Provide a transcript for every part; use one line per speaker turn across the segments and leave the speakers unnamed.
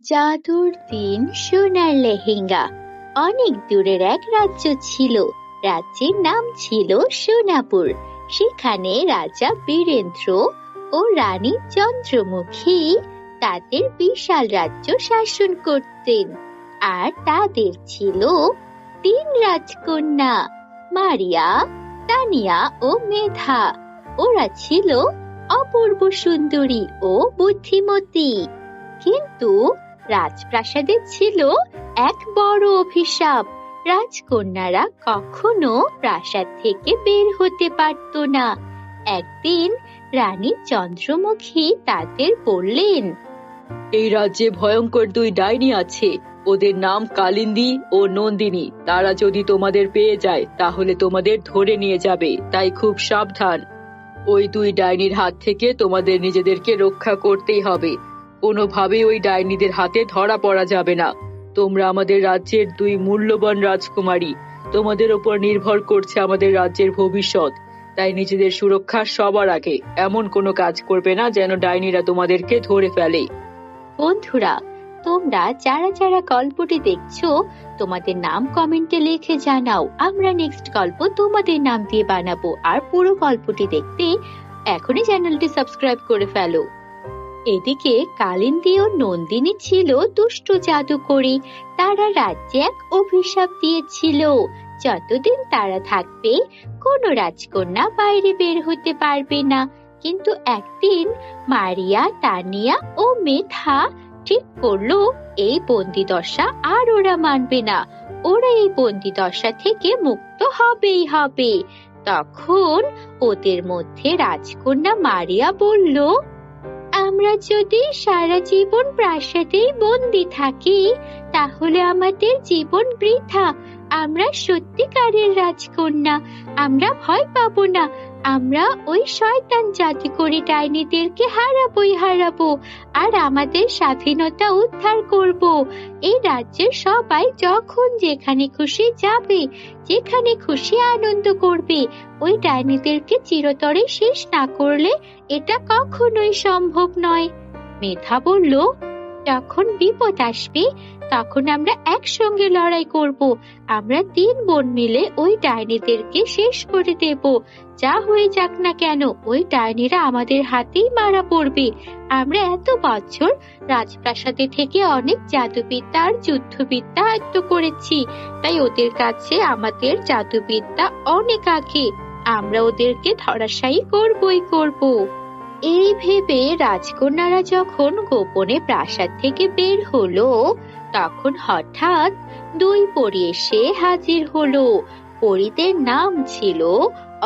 জাদুর দিন সোনার লেহেঙ্গা। অনেক দূরের এক রাজ্য ছিল। রাজ্যের নাম ছিল সোনাপুর। সেখানে রাজা বীরেন্দ্র ও রানী চন্দ্রমুখী তাদের বিশাল রাজ্য শাসন করতেন। আর তাদের ছিল 3 রাজকন্যা, মারিয়া, তানিয়া ও মেধা। ওরা ছিল অপূর্ব সুন্দরী ও বুদ্ধিমতী। কিন্তু রাজপ্রাসাদে ছিল এক বড় অভিশাপ। রাজকন্যারা কখনো প্রাসাদ থেকে বের হতে পারত না। একদিন রানী চন্দ্রমুখী তাদের বললেন,
এই রাজ্যে ভয়ঙ্কর 2 ডাইনি আছে। ওদের নাম কালিন্দী ও নন্দিনী। তারা যদি তোমাদের পেয়ে যায় তাহলে তোমাদের ধরে নিয়ে যাবে, তাই খুব সাবধান। ওই 2 ডাইনির হাত থেকে তোমাদের নিজেদেরকে রক্ষা করতেই হবে। কোনোভাবেই ওই ডাইনিদের হাতে ধরা পড়া যাবে না। তোমরা আমাদের রাজ্যের 2 মূল্যবান রাজকুমারী। তোমাদের উপর নির্ভর করছে আমাদের রাজ্যের ভবিষ্যৎ। তাই নিজেদের সুরক্ষা সবার আগে। এমন কোনো কাজ করবে না যেন ডাইনিরা তোমাদেরকে ধরে ফেলে।
বন্ধুরা, তোমরা যারা যারা গল্পটি দেখছো তোমাদের নাম কমেন্টে লিখে জানাও। আমরা নেক্সট গল্প তোমাদের নাম দিয়ে বানাবো। আর পুরো গল্পটি দেখতে এখনই চ্যানেলটি সাবস্ক্রাইব করে ফেলো। এদিকে কালিন্দী ও নন্দিনী ছিল দুষ্ট জাদুকরী। তারা রাজ্যে এক অভিশাপ দিয়েছিল, যতদিন তারা থাকবে কোনো রাজকন্যা বাইরে বের হতে পারবে না। কিন্তু একদিন মারিয়া, তানিয়া ও মেধা ঠিক করলো এই বন্দিদশা আর ওরা মানবে না। ওরা এই বন্দিদশা থেকে মুক্ত হবেই হবে। তখন ওদের মধ্যে রাজকন্যা মারিয়া বলল, আমরা যদি সারা জীবন প্রাসাদেই বন্দি থাকি তাহলে আমাদের জীবন বৃথা। আমরা সত্যিকারের রাজকন্যা, আমরা ভয় পাবো না। আমরা ওই শয়তান জাদুকরী ডাইনিদেরকে হারাবো আর আমাদের স্বাধীনতা উদ্ধার করব। এই রাজ্যের সবাই যখন যেখানে খুশি যাবে, যেখানে খুশি আনন্দ করবে। ওই ডাইনিদেরকে চিরতরে শেষ না করলে এটা কখনোই সম্ভব নয়। মেধা বলল, যখন বিপদ আসবে তখন আমরা একসঙ্গে লড়াই করব। আমরা 3 বোন মিলে ওই ডাইনিদেরকে শেষ করে দেব। যা হয়ে যাক না কেন, ওই ডাইনিরা আমাদের হাতেই মারা পড়বে। আমরা এত বছর রাজপ্রাসাদে থেকে অনেক জাদুবিদ্যা আর যুদ্ধবিদ্যা আয়ত্ত করেছি, তাই ওদের কাছে আমাদের জাদুবিদ্যা অনেক আগে। আমরা ওদেরকে ধরাশায়ী করবই করব। এই ভেবে রাজকন্যারা যখন গোপনে প্রাসাদ থেকে বের হলো তখন হঠাৎ 2 পরী এসে হাজির হলো। পরীদের নাম ছিল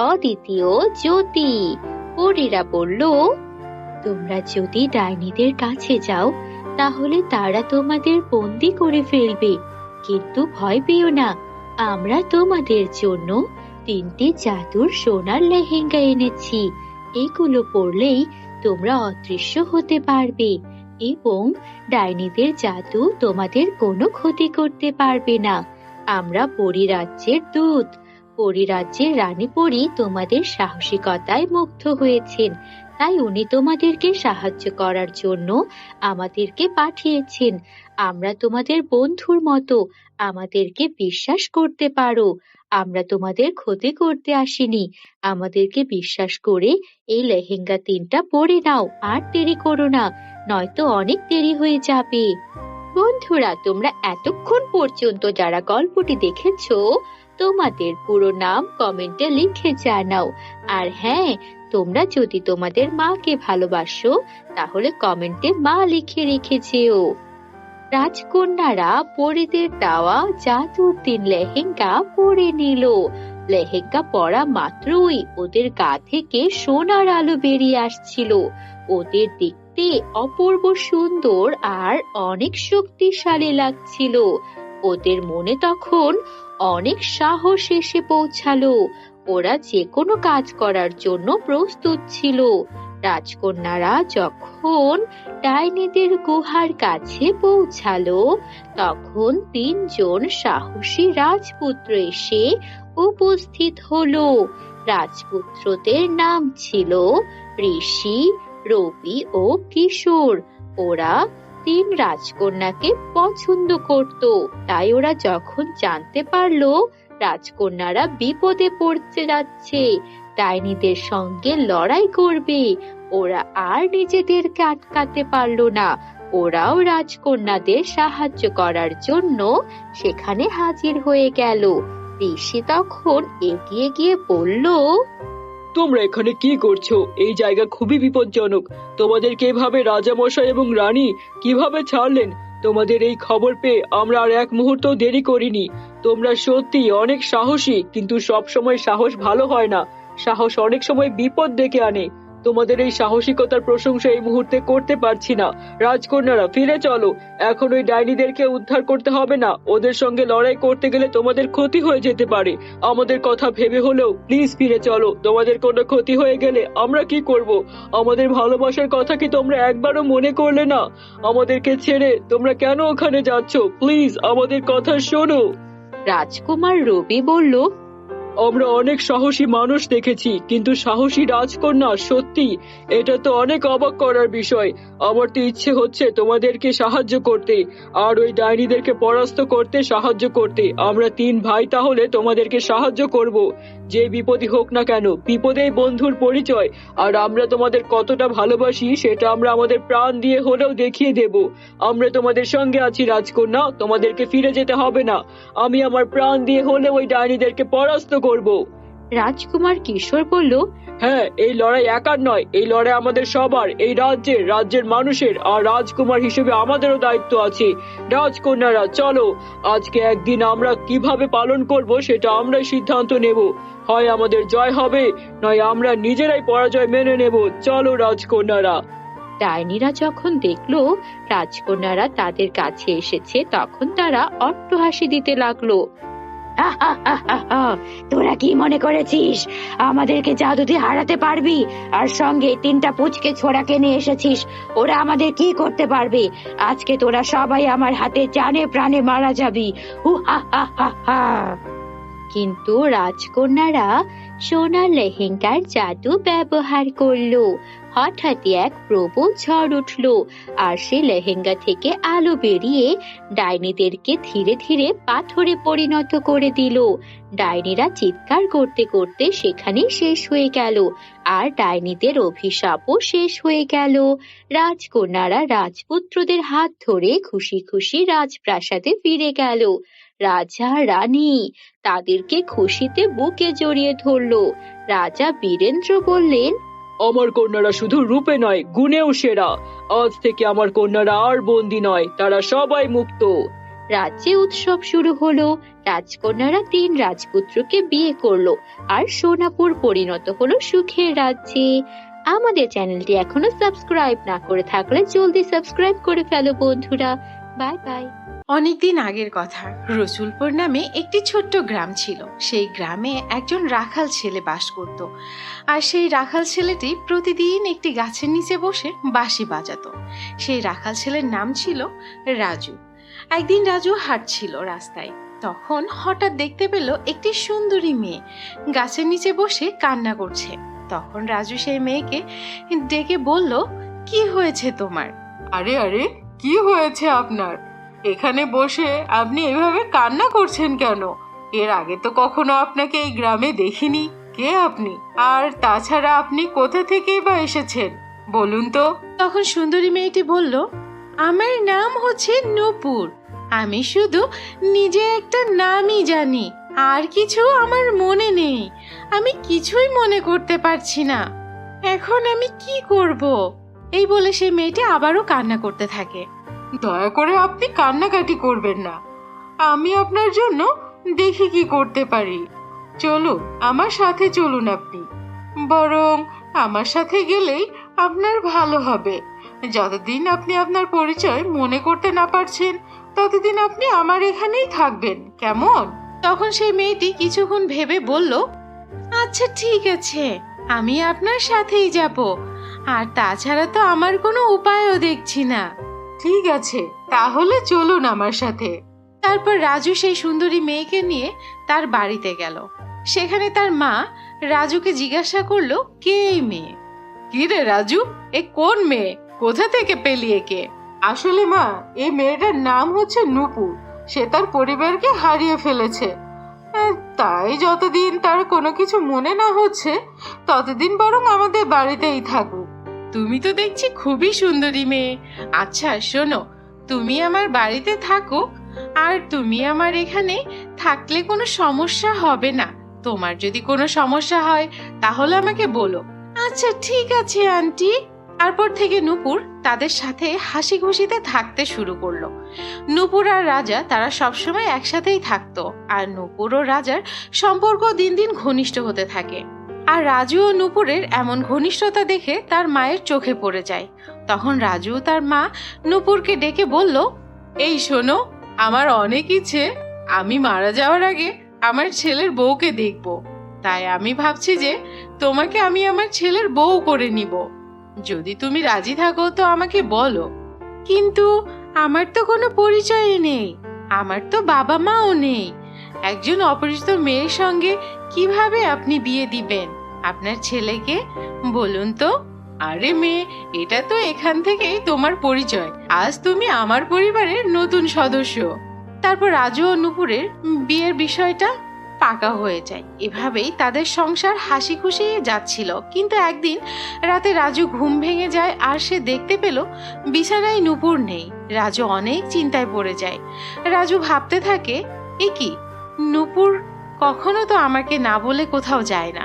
অদিতি ও জ্যোতি। পরীরা বলল, তোমরা যদি ডাইনিদের কাছে যাও তাহলে তারা তোমাদের বন্দি করে ফেলবে। কিন্তু ভয় পেও না, আমরা তোমাদের জন্য 3টি জাদুর সোনার লেহেঙ্গা এনেছি। এগুলো পরলেই তোমরা অদৃশ্য হতে পারবে এবং ডাইনিদের জাদু তোমাদের কোনো ক্ষতি করতে পারবে না। আমরা পরীরাজ্যের দূত। পরীরাজ্যের রানী পরী তোমাদের সাহসিকতায় মুগ্ধ হয়েছেন, তাই উনি তোমাদেরকে সাহায্য করার জন্য আমাদেরকে পাঠিয়েছেন। আমরা তোমাদের বন্ধুর মতো, আমাদেরকে বিশ্বাস করতে পারো। আমরা তোমাদের ক্ষতি করতে আসিনি। আমাদেরকে বিশ্বাস করে এই লেহেঙ্গা 3টা পরে নাও আর দেরি করো না, নয়তো অনেক দেরি হয়ে যাবে। বন্ধুরা, তোমরা এতক্ষণ পর্যন্ত যারা গল্পটি দেখেছো তোমাদের পুরো নাম কমেন্টে লিখে জানাও। আর হ্যাঁ, তোমরা যদি তোমাদের মাকে ভালোবাসো তাহলে কমেন্টে মা লিখে রেখে যেও। রাজকন্যারা পরীদের দেওয়া জাদুর দিন লেহেঙ্গা পরে নিল। লেহেঙ্গা পরা মাত্রই ওদের গা থেকে সোনার আলো বেরিয়ে আসছিল। ওদের দেখতে অপূর্ব সুন্দর আর অনেক শক্তিশালী লাগছিল। ওদের মনে তখন অনেক সাহস এসে পৌঁছালো। ওরা যে কোনো কাজ করার জন্য প্রস্তুত ছিল। রাজকন্যারা যখন ডাইনিদের গুহার কাছে পৌঁছালো তখন 3 জন সাহসী রাজপুত্র এসে উপস্থিত হলো। রাজপুত্রদের নাম ছিল ঋষি, রবি ও কিশোর। ওরা তিন রাজকন্যাকে পছন্দ করত। তাই ওরা যখন জানতে পারলো রাজকন্যারা বিপদে পড়তে যাচ্ছে, ডাইনিদের সঙ্গে লড়াই করবে, ওরা আর নিজেদেরকে আটকাতে পারলো না। ওরাও রাজকন্যাদের সাহায্য করার জন্য সেখানে হাজির হয়ে গেল। ঋষি তখন এগিয়ে গিয়ে বলল,
তোমরা এখানে কি করছো? এই জায়গা খুবই বিপজ্জনক। তোমাদেরকে এভাবে রাজামশাই এবং রানী কিভাবে ছাড়লেন? তোমাদের এই খবর পেয়ে আমরা আর এক মুহূর্ত দেরি করিনি। তোমরা সত্যি অনেক সাহসী, কিন্তু সব সময় সাহস ভালো হয় না। সাহস অনেক সময় বিপদ ডেকে আনে। তোমাদের এই সাহসিকতার প্রশংসা এই মুহূর্তে করতে পারছি না। রাজকন্যারা, ফিরে চলো। এখন ওই ডাইনিদেরকে উদ্ধার করতে হবে না। ওদের সঙ্গে লড়াই করতে গেলে তোমাদের ক্ষতি হয়ে যেতে পারে। আমাদের কথা ভেবে হলেও প্লিজ ফিরে চলো। তোমাদের কোনো ক্ষতি হয়ে গেলে আমরা কি করব? আমাদের ভালোবাসার কথা কি তোমরা একবারও মনে করলে না? আমাদেরকে ছেড়ে তোমরা কেন ওখানে যাচ্ছ? প্লিজ আমাদের কথা শোনো।
রাজকুমার রবি বলল,
আমরা অনেক সাহসী মানুষ দেখেছি, কিন্তু সাহসী রাজকন্যা, সত্যি এটা তো অনেক অবাক করার বিষয়। আমার তো ইচ্ছে হচ্ছে তোমাদেরকে সাহায্য করতে, আর ওই ডাইনিদেরকে পরাস্ত করতে সাহায্য করতে। আমরা তিন ভাই তাহলে তোমাদেরকে সাহায্য করব। যে বিপদই হোক না কেন, বিপদেই বন্ধুর পরিচয়। আর আমরা তোমাদের কতটা ভালোবাসি সেটা আমরা আমাদের প্রাণ দিয়ে হলেও দেখিয়ে দেব। আমরা তোমাদের সঙ্গে আছি রাজকন্যা, তোমাদেরকে ফিরে যেতে হবে না। আমি আমার প্রাণ দিয়ে হলেও ওই ডাইনিদেরকে পরাস্ত করব।
রাজকুমার কিশোর বলল,
হ্যাঁ, এই লড়াই একার নয়, এই লড়াই আমাদের সবার, এই রাজ্যের মানুষের। আর রাজকুমার হিসেবে আমাদেরও দায়িত্ব আছে। রাজকন্যারা, চলো। আজকে একদিন আমরা কিভাবে পালন করব সেটা আমরাই সিদ্ধান্ত নেব। হয় আমাদের জয় হবে, নয় আমরা নিজেরাই পরাজয় মেনে নেব। চলো রাজকন্যারা।
ডাইনিরা যখন দেখলো রাজকন্যারা তাদের কাছে এসেছে, তখন তারা অট্টহাসি দিতে লাগলো। তোরা কি মনে করেছিস আমাদেরকে জাদু দিয়ে হারাতে পারবি? আর সঙ্গে তিনটা পুচকে ছোড়াকে নিয়ে এসেছিস, ওরা আমাদের কি করতে পারবে? আজকে তোরা সবাই আমার হাতে জানে প্রাণে মারা যাবি। কিন্তু রাজকন্যারা সোনার লেহেঙ্গার জাদু ব্যবহার করলো। হঠাৎই এক প্রবল ঝড় উঠলো, আর সে লেহেঙ্গা থেকে আলো বেরিয়ে ডাইনিদেরকে ধীরে ধীরে পাথরে পরিণত করে দিল। ডাইনিরা চিৎকার করতে করতে সেখানেই শেষ হয়ে গেল, আর ডাইনিদের অভিশাপও শেষ হয়ে গেল। রাজকন্যারা রাজপুত্রদের হাত ধরে খুশি খুশি রাজপ্রাসাদে ফিরে গেল। রাজা রানী তাদেরকে খুশিতে বুকে জড়িয়ে ধরলো। রাজা বীরেন্দ্র বললেন,
আমার কন্যারা শুধু রূপে নয়, গুণেও সেরা। আজ থেকে আমার কন্যারা আর বন্দী নয়, তারা সবাই মুক্ত।
রাজ্যে উৎসব শুরু হলো। রাজকন্যারা তিন রাজপুত্রকে বিয়ে করলো, আর সোনাপুর পরিণত হলো সুখের রাজ্যে। আমাদের চ্যানেলটি এখনো সাবস্ক্রাইব না করে থাকলে জলদি সাবস্ক্রাইব করে ফেলো বন্ধুরা। Bye bye.
অনেকদিন আগের কথা, রসুলপুর নামে একটি ছোট্ট গ্রাম ছিল। সেই গ্রামে একজন রাখাল ছেলে বাস করত। আর সেই রাখাল ছেলেটি প্রতিদিন একটি গাছের নিচে বসে বাঁশি বাজাতো। সেই রাখাল ছেলের নাম ছিল রাজু। একদিন রাজু হাঁটছিল রাস্তায়, তখন হঠাৎ দেখতে পেল একটি সুন্দরী মেয়ে গাছের নিচে বসে কান্না করছে। তখন রাজু সেই মেয়েকে ডেকে বলল, কি হয়েছে তোমার?
আরে আরে, কি হয়েছে আপনার? এখানে বসে আপনি এভাবে কান্না করছেন কেন? এর আগে তো কখনো আপনাকে এই গ্রামে দেখিনি। কে আপনি? আর তাছাড়া আপনি কোথা থেকেই বা এসেছেন বলুন তো?
তখন সুন্দরী মেয়েটি বলল, আমার নাম হচ্ছে নূপুর। আমি শুধু নিজে একটা নামই জানি, আর কিছু আমার মনে নেই। আমি কিছুই মনে করতে পারছি না। এখন আমি কি করব? এই বলে সেই মেয়েটি আবারও কান্না করতে থাকে।
দয়া করে আপনি কান্নাকাটি করবেন না। আমি আপনার জন্য দেখি কি করতে পারি। চলুন, আমার সাথে চলুন আপনি। বরং আমার সাথে গেলেই আপনার ভালো হবে। যতদিন আপনি আপনার পরিচয় মনে করতে না পারছেন, ততদিন আপনি আমার এখানেই থাকবেন, কেমন?
তখন সেই মেয়েটি কিছুক্ষণ ভেবে বলল, আচ্ছা ঠিক আছে, আমি আপনার সাথেই যাব। আর তাছাড়া তো আমার কোনো উপায়ও দেখছি না।
ঠিক আছে, তাহলে চলুন আমার সাথে।
তারপর রাজু সেই সুন্দরী মেয়েকে নিয়ে তার বাড়িতে গেল। সেখানে তার মা রাজুকে জিজ্ঞাসা করলো, কে এই মেয়ে?
কি রে রাজু, এ কোন মেয়ে? কোথা থেকে পেলি একে? আসলে মা, এই মেয়েটার নাম হচ্ছে নূপুর। সে তার পরিবারকে হারিয়ে ফেলেছে। তাই যতদিন তার কোনো কিছু মনে না হচ্ছে ততদিন বরং আমাদের বাড়িতেই থাকুক।
তুমি তো দেখছি খুবই সুন্দরী মেয়ে। আচ্ছা শোনো, তুমি আমার বাড়িতে থাকো, আর তুমি আমার এখানে থাকলে কোনো সমস্যা হবে না। তোমার যদি কোনো সমস্যা হয় তাহলে আমাকে বলো। আচ্ছা ঠিক আছে আন্টি। তারপর থেকে নূপুর তাদের সাথে হাসি খুশিতে থাকতে শুরু করলো। নূপুর আর রাজা তারা সবসময় একসাথেই থাকতো, আর নূপুর ও রাজার সম্পর্ক দিন দিন ঘনিষ্ঠ হতে থাকে। আর রাজু ও নূপুরের এমন ঘনিষ্ঠতা দেখে তার মায়ের চোখে পড়ে যায়। তখন রাজু তার মা নূপুরকে ডেকে বলল, এই শোনো, আমার অনেক ইচ্ছে আমি মারা যাওয়ার আগে আমার ছেলের বউকে দেখব। তাই আমি ভাবছি যে তোমাকে আমি আমার ছেলের বউ করে নিব। যদি তুমি রাজি থাকো তো আমাকে বলো। কিন্তু আমার তো কোনো পরিচয়ই নেই, আমার তো বাবা মাও নেই। একজন অপরিচিত মেয়ের সঙ্গে কিভাবে আপনি বিয়ে দিবেন আপনার ছেলেকে, বলুন তো? আরে মেয়ে, এটা তো এখান থেকেই তোমার পরিচয়। আজ তুমি আমার পরিবারের নতুন সদস্য। তারপর রাজু ও নূপুরের বিয়ের বিষয়টা পাকা হয়ে যায়। এভাবেই তাদের সংসার হাসি খুশি যাচ্ছিল। কিন্তু একদিন রাতে রাজু ঘুম ভেঙে যায়, আর সে দেখতে পেল বিছানায় নূপুর নেই। রাজু অনেক চিন্তায় পড়ে যায়। রাজু ভাবতে থাকে, এ কি, নূপুর কখনো তো আমাকে না বলে কোথাও যায় না,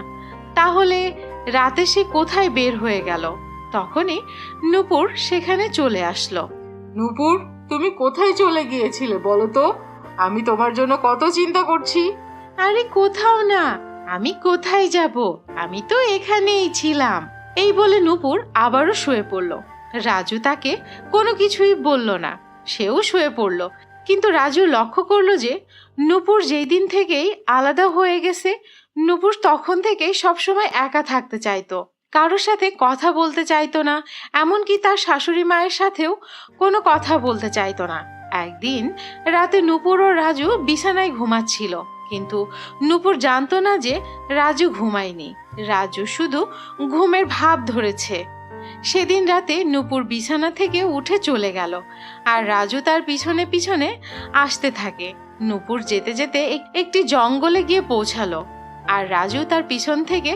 তাহলে রাতে সে কোথায় বের হয়ে গেল? তখনই নূপুর সেখানে চলে আসলো।
নূপুর, তুমি কোথায় চলে গিয়েছিলে বলো তো? আমি তোমার জন্য কত চিন্তা করছি।
আরে কোথাও না, আমি কোথায় যাব, আমি তো এখানেই ছিলাম। এই বলে নূপুর আবারও শুয়ে পড়ল। রাজু তাকে কোনো কিছুই বলল না, সেও শুয়ে পড়ল। কিন্তু রাজু লক্ষ্য করলো যে নূপুর যেই দিন থেকেই আলাদা হয়ে গেছে, নূপুর তখন থেকেই সবসময় একা থাকতে চাইতো, কারোর সাথে কথা বলতে চাইতো না, এমনকি তার শাশুড়ি মায়ের সাথেও কোনো কথা বলতে চাইতো না। একদিন রাতে নূপুর ও রাজু বিছানায় ঘুমাচ্ছিল, কিন্তু নূপুর জানতো না যে রাজু ঘুমায়নি, রাজু শুধু ঘুমের ভাব ধরেছে। সেদিন রাতে নূপুর বিছানা থেকে উঠে চলে গেল, আর রাজু তার পিছনে পিছনে আসতে থাকে। নূপুর যেতে যেতে একটি জঙ্গলে গিয়ে পৌঁছালো, আর রাজু তার পিছন থেকে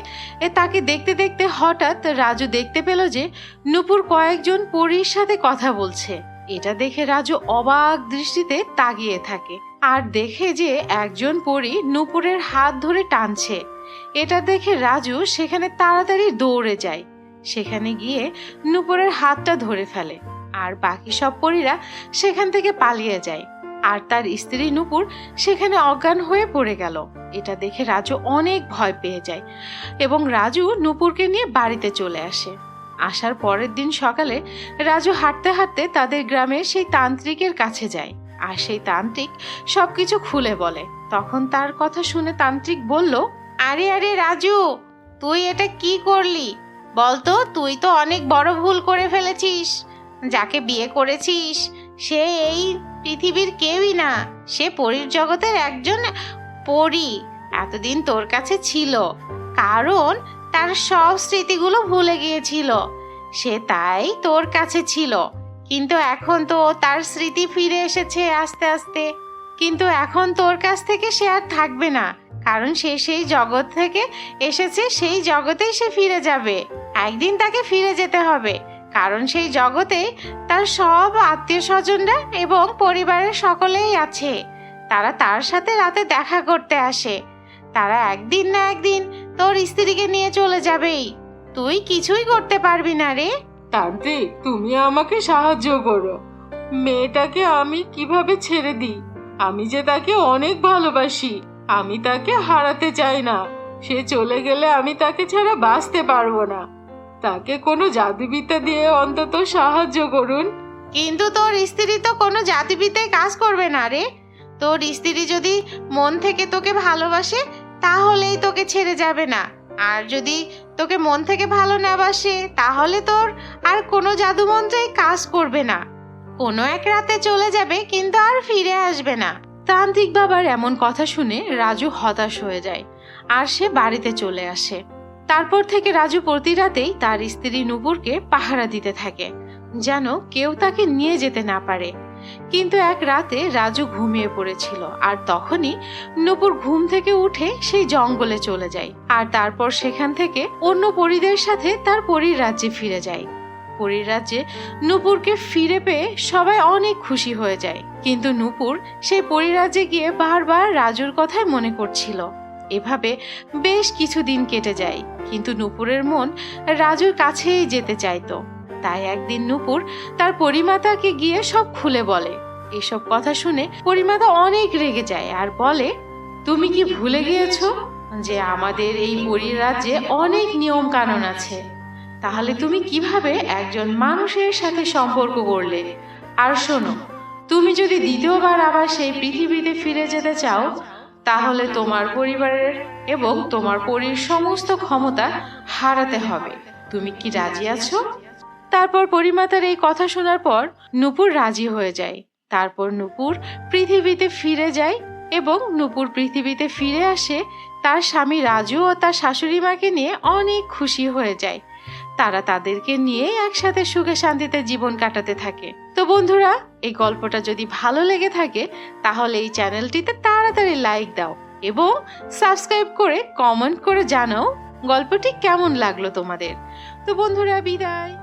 তাকে দেখতে দেখতে হঠাৎ রাজু দেখতে পেল যে নূপুর কয়েকজন পরীর সাথে কথা বলছে। এটা দেখে রাজু অবাক দৃষ্টিতে তাকিয়ে থাকে, আর দেখে যে একজন পরী নূপুরের হাত ধরে টানছে। এটা দেখে রাজু সেখানে তাড়াতাড়ি দৌড়ে যায়, সেখানে গিয়ে নূপুরের হাতটা ধরে ফেলে, আর বাকি সব পরীরা সেখান থেকে পালিয়ে যায়। আর তার স্ত্রী নূপুর সেখানে অজ্ঞান হয়ে পড়ে গেল। এটা দেখে রাজু অনেক ভয় পেয়ে যায়, এবং রাজু নূপুরকে নিয়ে বাড়িতে চলে আসে। আসার পরের দিন সকালে রাজু হাঁটতে হাঁটতে তাদের গ্রামের সেই তান্ত্রিকের কাছে যায়, আর সেই তান্ত্রিক সবকিছু খুলে বলে। তখন তার কথা শুনে তান্ত্রিক বলল, আরে আরে রাজু, তুই এটা কি করলি বলতো? তুই তো অনেক বড় ভুল করে ফেলেছিস। যাকে বিয়ে করেছিস সে এই পৃথিবীর কেউই না, সে পরীর জগতের একজন পরী। এতদিন তোর কাছে ছিল কারণ তার সব স্মৃতিগুলো ভুলে গিয়েছিল, সে তাই তোর কাছে ছিল। কিন্তু এখন তো তার স্মৃতি ফিরে এসেছে আস্তে আস্তে, কিন্তু এখন তোর কাছ থেকে সে আর থাকবে না, কারণ সে সেই জগৎ থেকে এসেছে, সেই জগতেই সে ফিরে যাবে। একদিন তাকে ফিরে যেতে হবে, কারণ সেই জগতে তার সব আত্মীয় স্বজনরা এবং পরিবারের সকলেই আছে। তারা তার সাথে রাতে দেখা করতে আসে। তারা একদিন না একদিন তোর স্ত্রীকে নিয়ে চলে যাবেই, তুই কিছুই করতে পারবি না রে।
তান্ত্রিক, তুমি আমাকে সাহায্য করো। মেয়েটাকে আমি কিভাবে ছেড়ে দিই? আমি যে তাকে অনেক ভালোবাসি, আমি তাকে হারাতে চাই না। সে চলে গেলে আমি তাকে ছাড়া বাঁচতে পারবো না। তাকে কোনো জাদুবিদ্যা দিয়ে অন্তত সাহায্য করুন।
কিন্তু তোর স্ত্রী তো কোনো জাতিবিদ্যায় কাজ করবে না রে। তোর স্ত্রী যদি মন থেকে তোকে ভালোবাসে তাহলেই তোকে ছেড়ে যাবে না, আর যদি তোকে মন থেকে ভালো না বাসে তাহলে তোর আর কোনো জাদুমন্ত্রই কাজ করবে না। কোনো এক রাতে চলে যাবে, কিন্তু আর ফিরে আসবে না। তান্ত্রিক বাবার এমন কথা শুনে রাজু হতাশ হয়ে যায়, আর সে বাড়িতে চলে আসে। তারপর থেকে রাজু প্রতি রাতেই তার স্ত্রী নূপুরকে পাহারা দিতে থাকে। যেন কেউ তাকে নিয়ে যেতে না পারে। কিন্তু এক রাতে রাজু ঘুমিয়ে পড়েছিল, আর তখনই নূপুর ঘুম থেকে উঠে সেই জঙ্গলে চলে যায়, আর তারপর সেখান থেকে অন্য পরীদের সাথে তার পরীর রাজ্যে ফিরে যায়। পরীর রাজ্যে নূপুরকে ফিরে পেয়ে সবাই অনেক খুশি হয়ে যায়, কিন্তু নূপুর সেই পরীর রাজ্যে গিয়ে বারবার রাজুর কথাই মনে করছিল। এভাবে বেশ কিছুদিন কেটে যায়, কিন্তু নূপুরের মন রাজুর কাছেই যেতে চাইতো। তাই একদিন নূপুর তার পরিমাতাকে গিয়ে সব খুলে বলে। এসব কথা শুনে পরিমাতা অনেক রেগে যায় আর বলে, তুমি কি ভুলে গিয়েছো যে আমাদের এই পরীর রাজ্যে অনেক নিয়ম কানুন আছে? তাহলে তুমি কিভাবে একজন মানুষের সাথে সম্পর্ক করলে? আর শোনো, তুমি যদি দ্বিতীয়বার আবার সেই পৃথিবীতে ফিরে যেতে চাও, তাহলে তোমার পরিবারের এবং তোমার পরীর সমস্ত ক্ষমতা হারাতে হবে। তুমি কি রাজি আছো? তারপর পরিমাতার এই কথা শোনার পর নূপুর রাজি হয়ে যায়। তারপর নূপুর পৃথিবীতে ফিরে যায় এবং নূপুর পৃথিবীতে ফিরে আসে তার স্বামী রাজু ও তার শাশুড়ি মাকে নিয়ে অনেক খুশি হয়ে যায়। তারা তাদেরকে নিয়ে একসাথে সুখে শান্তিতে জীবন কাটাতে থাকে। তো বন্ধুরা, এই গল্পটা যদি ভালো লেগে থাকে তাহলে এই চ্যানেলটিতে তাড়াতাড়ি লাইক দাও এবং সাবস্ক্রাইব করে কমেন্ট করে জানাও গল্পটি কেমন লাগলো তোমাদের। তো বন্ধুরা, বিদায়।